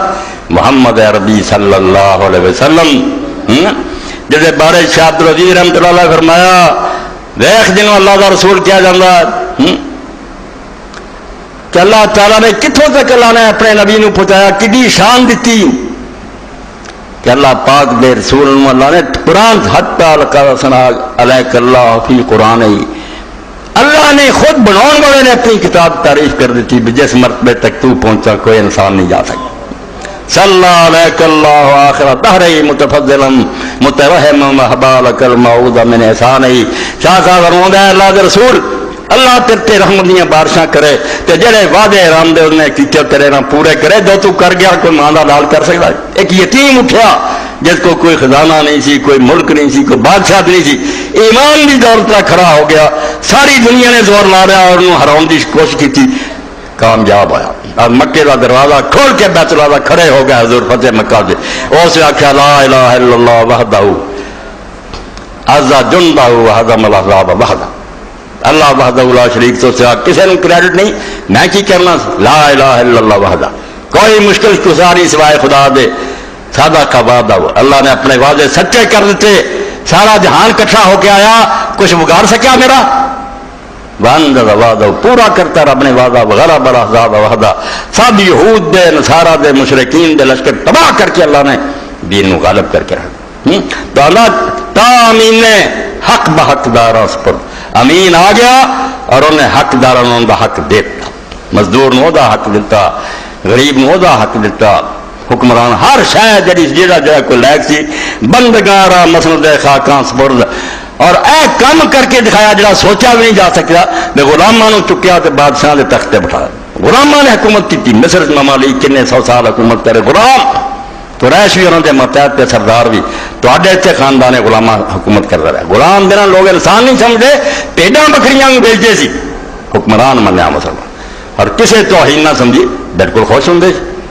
محمد عربی صلی اللہ علیہ وسلم جیسے بارے شاہ عبدالعزیز رحمۃ اللہ علیہ فرمایا ویخ جنہوں اللہ کا رسول کیا جاندہ کہ اللہ تعالیٰ نے کتھوں تک اللہ نے اپنے نبی نو پہنچایا کڈی شان دیتی کہ اللہ پاک دے رسول اللہ نے قرآن حتی لقاسنا علیک اللہ فی قرآن ہی اللہ نے خود بناؤن والے نے اپنی کتاب تعریف کر دیتی جس مرتبے تک تو پہنچا کوئی انسان نہیں جا سکتا صلی علیک اللہ آخر دہرہی متفضلا مترحم محبالک المعود من احسانی شاہ صاحب فرماؤں ہے اللہ دے رسول اللہ تیرے رحمت دیاں بارشاں کرے تے جڑے وعدے حرام دے انہیں کیتے تیرے نہ پورے کرے جو تو کر گیا کوئی ماندہ لال کر سکتا ہے ایک یتیم اٹھیا جس کو کوئی خزانہ نہیں سی کوئی ملک نہیں سی کوئی بادشاہ نہیں سی ایمان دی دولت پر کھڑا ہو گیا ساری دنیا نے زور لا رہا اور انہوں حرام دی کوشش کی تھی کامیاب آیا اور مکے کا دروازہ کھول کے بیت اللہ کھڑے ہو گئے حضور فتح مکہ سے اس نے آخیا لا الہ الا اللہ وحدہ عزا جندہ وحدم الاحزاب وحدہ اللہ وحدہ لا شریک تو سوا کسی نے کریڈٹ نہیں میں کی کرنا لا الہ الا اللہ وحدہ کوئی مشکل گزاری سوائے خدا دے سادہ کا وعدہ اللہ نے اپنے وعدے سچے کر دیتے سارا جہان کٹھا ہو کے آیا کچھ بگاڑ سکیا میرا وعدہ پورا کرتا رب نے وعدہ غلب الاحزاب وحدہ سب یہود دے نصارہ دے مشرکین دے لشکر تباہ کر کے اللہ نے دین کو غالب کر کے رکھا تو اللہ تامین نے حق بحق داراں پر امین آ گیا اور انہیں حق داراں دا حق دیتا مزدور نو دا حق دیتا غریب نو دا حق دیتا حکمران ہر شاید جڑا کوئی لائق سی بندگارا مسند خاکاں سپرد اور اے کام کر کے دکھایا جڑا سوچا بھی نہیں جا سکتا بے غلاماں نو چکیا تے بادشاہ دے تختے بٹھایا غلاماں نے حکومت کی مصر ممالک کنے 100 سال حکومت کرے غلام قریش بھی انہوں نے ماتحت تے سردار بھی تواڈے اتنے خاندان غلاماں حکومت کرتا رہا غلام دینا لوگ انسان نہیں سمجھتے پیڈاں بکریاں بیچتے سی حکمران منیا مسلمان اور کسے توہین نہ سمجھی بالکل خوش ہوں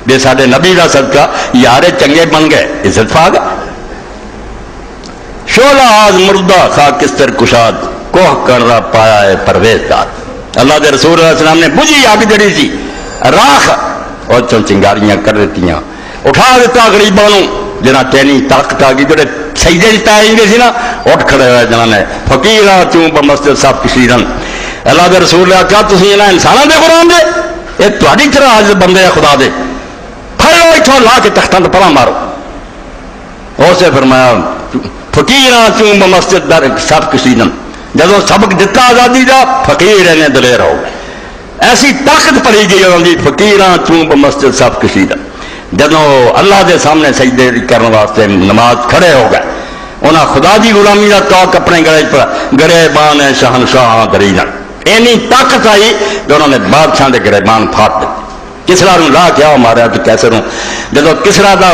بے ساڈے نبی کا صدقہ یارے چنگے بن گئے عزت پا گئے شعلہ آز مردہ خاکستر کشاد کوہ کرنا پایا ہے پرویز دار. اللہ دے رسول علیہ السلام نے بجھی آگ جڑی سی راکھ اور چون چنگاریاں کر دیتی اٹھا دیتا غریبانوں جنا ٹینی طاقت آ گئی جڑے سجدے پائیں گے سی نا اٹھ کھڑے ہوئے جنہوں نے فقیرہ چوں بمسجد صاحب کشیرن. اللہ دے رسول نے کہا تسی انہاں انساناں دے غلام دے یہ تہاڈی طرح عاجز بندے ہیں خدا دے پھڑو اتھوں لا کے تختاں تے پراں مارو. اسے فرمایا فقیراں چوں بمسجد در صاحب کشیرن جدوں سبق دتا آزادی دا فقیر نے دلیر ہو گئے. ایسی طاقت پڑی گئی انہوں دی فقیراں چوں بمسجد صاحب کشیرن جدوں اللہ دے سامنے سجدے کرنے واسطے نماز کھڑے ہو گئے انہاں خدا دی غلامی دا توق اپنے گلے پر گریبان شہنشاہ دریجن اینی طاقت آئی کہ انہوں نے بادشاہ دے گریبان پھاٹ دیتے. کسرا نو لا کے آؤ ماریا تو کیسے رہوں جدو کسرا دا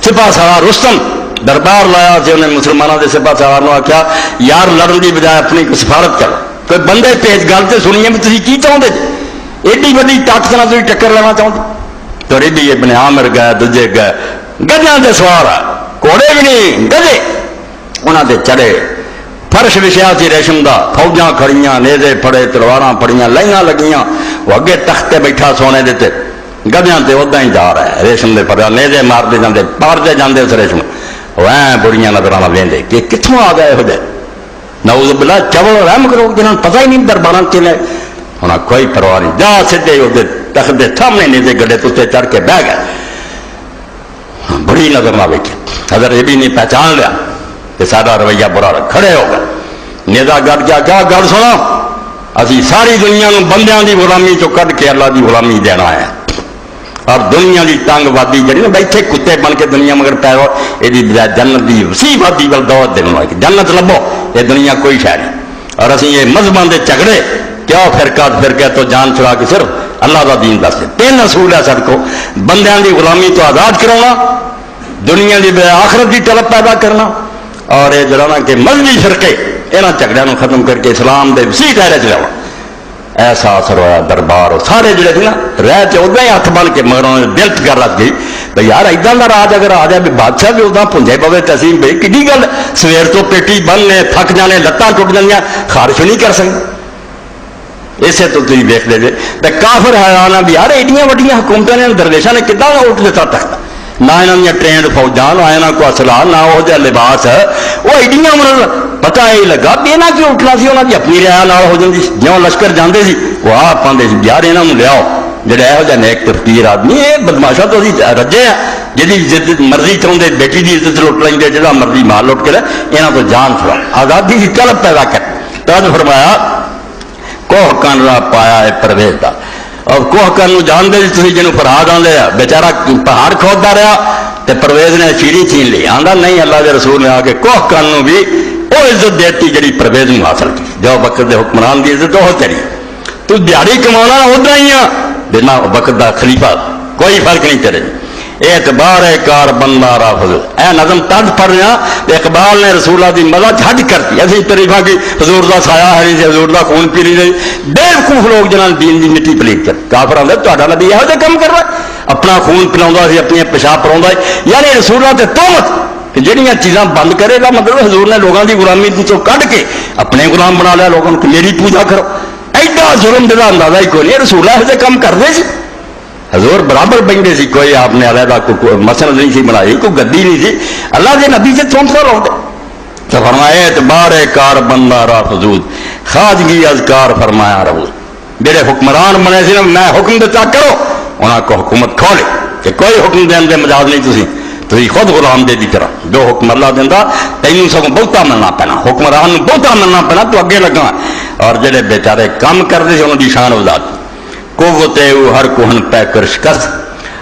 سپاہ سالار رستم دربار لایا سے انہیں مسلمانوں دے سپاہ سالار نو آکھیا یار لڑن دی بجائے اپنی کو سفارت کرو کوئی بندے پیش گل تے سنیے بھی تسی کی چاہتے جی ایڈی بڑی طاقت نال تسی ٹکر لینا چاہتے تو ریڈی ابن عامر گئے دجے گئے گجاں دے سوار گھوڑے بھی نہیں گجے انہاں دے چڑھے فرش وچھیا سی ریشم دا فوجاں کھڑیاں نیزے پھڑے تلواراں پھڑیاں لائیاں لگیاں وہ اگے تخت تے بیٹھا سونے دے گدیاں تے ادا ہی جا رہا ہے ریشم دے پھڑیا نیزے مارتے جاندے پارتے جاندے اس ریشم ویں بڑیاں نظراں ویندے کہ کتھوں آ گئے ہو جائے نعوذ باللہ چول رحم کرو جنہاں پتہ ہی نہیں درباراں چلے انہاں کوئی پرواہ نہیں جا سدھے وہ تخت دے سامنے نیزے گڈے تے چڑھ کے بہ گئے. بڑی نظر نہ ویکھی حضرت یہ بھی نہیں پہچان لیا کہ سارا رویہ برا کھڑے ہو گئے. نیزا گڈ کیا کیا گل سنو اسی ساری دنیا نو بندیاں دی غلامی چو کڈ کے اللہ دی غلامی دینا ہے اور دنیا دی تنگ وادی جڑی نا بیٹھے کتے بن کے دنیا مگر پے ہو یہ بجائے جنت دی وسیع وادی ول دعوت دینا ہے کہ جنت لبو یہ دنیا کوئی شے نہیں. اور اسی یہ مذہباں دے جھگڑے کیا فرقے تو جان چھڑا کے صرف اللہ دا دین دس تین اصول ہے سب کو بندیاں دی غلامی تو آزاد کرانا دنیا دی آخرت دی طلب پیدا کرنا اور یہ جڑا نا کہ مذہبی فرقے یہاں جھگڑوں ختم کر کے اسلام دے وسیع دائرے چ لیا. ایسا اثر ہوا دربار سارے جڑے تھے نا رہ کے ادا ہی ہاتھ بن کے مگر انہوں نے دل کر رکھ گئی بھائی یار ادا کا راج اگر آ جائے بھی بادشاہ بھی ادا پونجے پوے تسیم بھائی کڈی گل سویر تو پیٹی بننے تھک جانے لتاں ٹوٹ جانیاں خارش نہیں کر سکتے. اسے تو تھی ویک دے تو کافر حیران بھی یار ایڈیاں وڈیاں حکومتوں نے درویشاں نے کتنا اٹھ دیتا تخت نہ یہاں دیا ٹرینڈ فوجاں نہ یہاں کو اصلا نہ وہ جا لباس وہ ایڈیاں مطلب پتہ یہ لگا بھی یہاں کیوں اٹھنا سی انہوں کی اپنی رعایا نال ہو جاتی جوں لشکر جاندے سی وہ آپ پاندے سی یار یہاں لیاؤ جڑا یہو جہاں نیک تفکیر آدمی یہ بدماشا تو رجے ہیں جی مرضی چاہتے بیٹی کی عزت لٹ لیں گے جہاں مرضی مال لٹ کر یہاں تو جان چھڑا آزادی کی طلب پیدا کر تج فرمایا کوہ کن را پایا ہے پرویز دا اور کوہ کن جانتے جی تھی جنوب فرہاد آدھے بیچارہ پہاڑ کھودتا رہا تو پرویز نے چیڑی چھین لی آدھا نہیں اللہ کے رسول نے آ کے کوہ کن بھی وہ عزت دیتی جی پرویز نے حاصل کی جو وقت کے حکمران کی عزت وہ چڑی تو دیہڑی کمانا ادھر ہی بنا وقت کا خلیفہ کوئی فرق نہیں تیرے اعتبار کار بندہ رافض اے نظم تد پڑھ رہا اقبال نے رسول اللہ کی مزہ حج کرتی ایسی تریفا کی حضور کا سایہ ہے نہیں حضور کا خون پی نہیں رہی بے وقوف لوگ جنہوں دین کی مٹی پلیٹ کر کافر آدھے تا نبی یہو جہ کام کر رہا ہے اپنا خون پلا سی اپنی پیشاب پلا یعنی رسول اللہ سے تہمت کہ جہاں چیزاں بند کرے گا مطلب حضور نے لوگوں کی غلامی تو کھ کے اپنے غلام بنا لیا لوگوں کو میری پوجا کرو ایڈا ظلم کا اندازہ ہی کوئی نہیں رسول اللہ ایسے کام کرتے سی حضور برابر بنتے سی کوئی آپ نے علیحدہ مسند نہیں سی بنائی کوئی گدی نہیں سی اللہ کے نبی سے چونسا لوگ تو فرمایا اعتبار کار بندہ را فضود خواجگی اذکار فرمایا رہو میرے حکمران بنے سی نا میں حکم دیتا کرو انہوں کو حکومت کھولے کہ کوئی حکم دین دے مجاز نہیں تھی خود غلام دے دی طرح جو حکم اللہ دینا تینوں سگوں بہتا ملنا پینا حکمران بہتا ملنا پینا تو اگے لگا اور جڑے بیچارے کام کرتے انہوں کی شان ودا قوتے ہر کوہن پہ کر شکست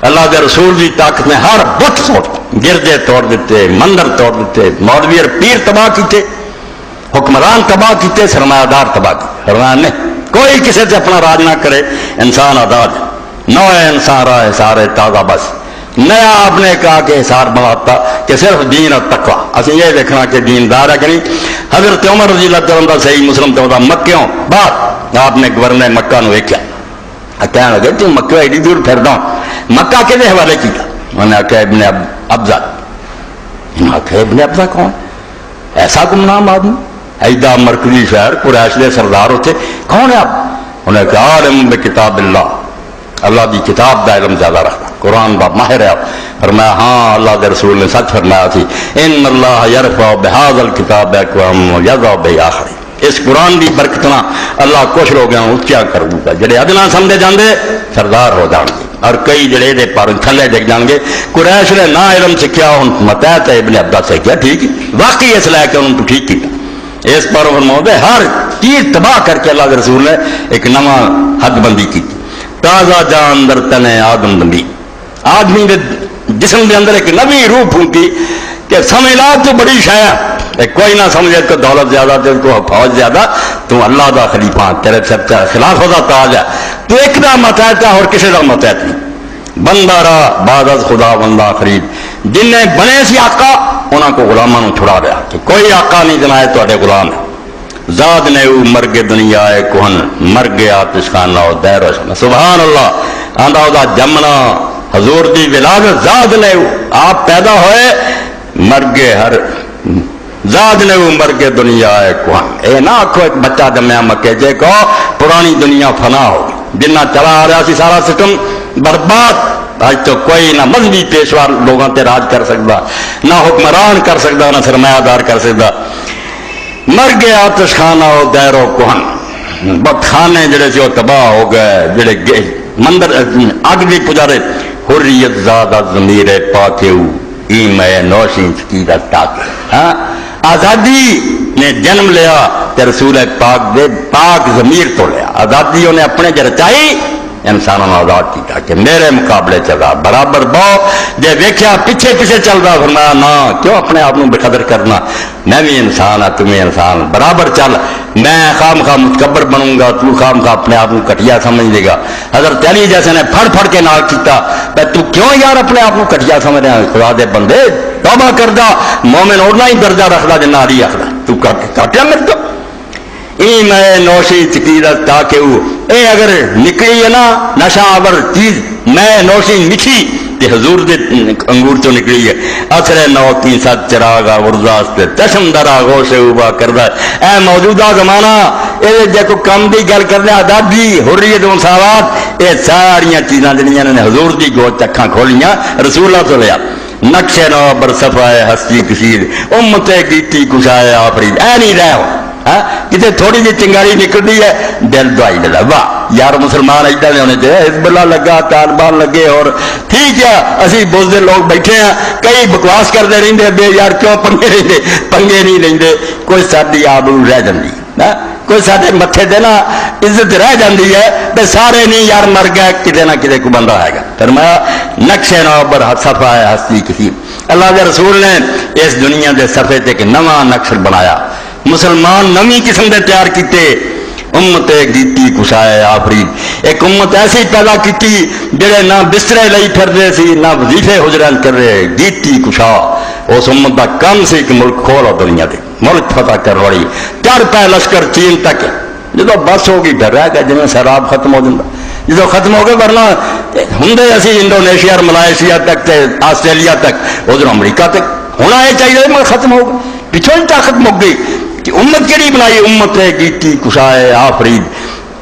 اللہ کے رسول کی طاقت نے ہر بت توڑ گردے توڑ دیتے مندر توڑ دیتے مولوی اور پیر تباہ کیتے حکمران تباہ کیتے سرمایہ دار تباہ کیتے فرمایا نہیں کوئی کسی سے اپنا راج نہ کرے انسان آزاد نو انسان رہا سارے تازہ بس نیا آپ نے کہا کہ حسار بناتا کہ صرف دین اور تقوی اسی یہ دیکھنا کہ دیندار ہے کہ نہیں حضرت عمر رضی اللہ عنہ صحیح مسلم تو مکیوں بعد آپ نے گورنر مکہ نو ویکھیا کہنے لگے تو مکہ ایڈی دور پھردا مکہ کے حوالے کیا انہوں نے آخیا ابن ابزا انہوں نے آخیا ابن ابزا کون ایسا گمنام آدمی ایڈا مرکزی شہر قریش دے سردار ہوتے کون ہے آپ؟ انہیں کہا عالم بکتاب اللہ، اللہ دی کتاب دا علم زیادہ رکھنا، قرآن با ماہر ہے آپ۔ فرمایا ہاں اللہ دے رسول نے سچ فرمایا تھی ان اللہ یرفع بہذا الکتاب اقوام ویضع بآخرین، اس قرآن دی برکت نہ اللہ کچھ لوگ اونچا کر دوں گا، جڑے ادنا سمجھے جاندے سردار ہو جان گے اور کئی جڑے دے پر تھلے ڈگ جان گے۔ قریش نے نہ علم سکھیا ہن متحد ابن عبدہ سے کیا ٹھیک واقعی اس لے کے انہوں تو ٹھیک کیا اس پر فرماؤ دے ہر چیز تباہ کر کے اللہ کے رسول نے ایک نواں حد بندی کی، تازہ جان اندر تنے آدم بندی، آدمی دے جسم دے اندر ایک نوی روح پھونکی کہ سمجھ لا تو بڑی شاید کوئی نہ سمجھے تو دولت زیادہ تے تو فوج زیادہ، تو اللہ دا خلیفہ تیرے سب خلافت دا تاج ہے، تو ایک دا متحد ہے اور کسی دا متحد نہیں، بندہ را بعد از خدا بندہ خرید، جن نے بنے سی آقا انہاں کو غلاماں چھڑا دیا کہ کوئی آقا نہیں جنائے تو غلام ہے۔ زاد نے مرگ دنیا کوہن مر گیا تشخانہ و دیر و سبحان اللہ آندہ دا جمنا حضور دی ولادت زاد نے آپ پیدا ہوئے مر گئے ہر زاد نے مر گئے دنیا کوہن، اے نہ آکھو ایک بچہ جمعہ مکے جے کو پرانی دنیا فنا ہوگی، جنہ چلا آ رہا سی سارا سسٹم برباد، آج تو کوئی نہ مذہبی پیشوا لوگوں تے راج کر سکتا، نہ حکمران کر سکتا، نہ سرمایہ دار کر سکتا، مر گیا آتش خانہ و دیر و کوہن، بت خانے جڑے سے وہ تباہ ہو گئے، جڑے مندر اگ بھی پجارے، حریت زادہ ضمیر پاکیو ایم نوشین سکیدت تاک، آزادی نے جنم لیا تے رسول پاک دے پاک ضمیر تو لیا، آزادی انہیں اپنے جرچائی انسانوں نے آزاد کیا کہ میرے مقابلے چلا برابر باؤ، جے ویکھیا پیچھے پیچھے چل رہا، فرمایا نہ کیوں اپنے آپ بے قدر کرنا، میں بھی انسان ہاں تمہیں انسان برابر چل، میں خام خواہ متکبر بنوں گا، تو خام خواہ اپنے آپ کٹیا سمجھ لے گا۔ حضرت علی جیسے نے پھڑ پھڑ کے نال کیتا، تو کیوں یار اپنے آپ کٹیا سمجھ رہا، خدا دے بندے توبہ کردہ مومن اڑنا ہی درجہ رکھدا جنہ علی آخر تو کٹیا میرے تو ای میں نوشی چکیرت تاکہ اے اگر نکلی ہے نا نشہ آور چیز میں نوشی مٹھی تے حضور دے انگور چو نکلی ہے، اثر نو تین سات چراغا ورزاست چشم درا غوش اوبا کردہ، اے موجودہ زمانہ اے جے کو کم دی گل کرنے آزادی حریت مساوات، اے ساریاں چیزاں جنیاں نے حضور دی گوچ چکھاں کھولیاں رسول اللہ تو لیا، نقش نو برصفائے ہستی کشید امت گیتی کشائے آفرید، اے نہیں رہے ہو کتے تھوڑی جی چنگاری نکلتی ہے دل دعائی ڈلا، واہ یار مسلمان ایڈا نے ہونے چاہیے، حزب اللہ لگا طالبان لگے اور ٹھیک ہے اسی بزدل لوگ بیٹھے ہیں، کئی بکواس کرتے رہتے بے یار کیوں پنگے رہتے، پنگے نہیں رہتے، کوئی ساری آبرو رہ جاتی، کوئی سارے متھے دے نا عزت رہ جاتی ہے، تے سارے نہیں یار مر گئے کتے نہ کتے کو بندہ آئے گا۔ فرمایا نقش نوبر صفحہ ہے ہستی کسی، اللہ کے رسول نے اس دنیا دے صفحے تے ایک نواں نقش بنایا، مسلمان نویں قسم دے تیار کیتے، امت گیتی کشائے آفرید، ایک امت ایسی پیدا کیتی جڑے نہ بسترے لئی پھر دے سی نہ وظیفے حجران کر رہے، گیتی کشا اس امت دا کم سے ایک ملک کھولا دنیا دے، ملک فتح کر وڑی، چار پہ لشکر چین تک، جدو بس ہوگی ڈر رہا کہ جنہیں سیلاب ختم ہو جاتا، جدو ختم ہو گئے ورنہ ہندے اسی انڈونیشیا اور ملائیشیا تک تے آسٹریلیا تک ادھر امریکہ تک ہونا یہ چاہیے مگر ختم ہو گئے، پچھوں ہی طاقت مک گئی کہ امت کیڑی بنائی، امت گیتی کشائے آفرید،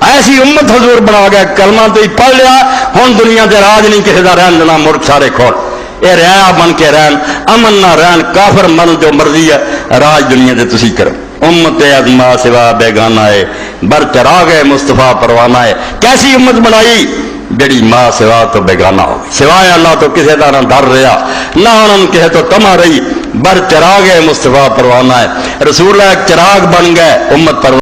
ایسی امت حضور بنا گیا، کلمہ تو ہی پڑھ لیا، ہوں دنیا دے راج نہیں کسی دا رہن دینا، ملک سارے کھول اے رہا بن کے رہن، امن نہ رہن، کافر من جو مرضی ہے راج دنیا دے تسی کرو، امت ازما سوا بیگانہ ہے بر چراغ مصطفیٰ پروانہ ہے، کیسی امت بنائی جڑی ماں سوا تو بیگانہ ہو گئی، سوائے اللہ تو کسی دا نہ ڈر رہا نہ انہوں کہے تو تما رہی، بر چراغ مصطفیٰ پروانہ ہے، رسول اللہ ایک چراغ بن گئے امت پر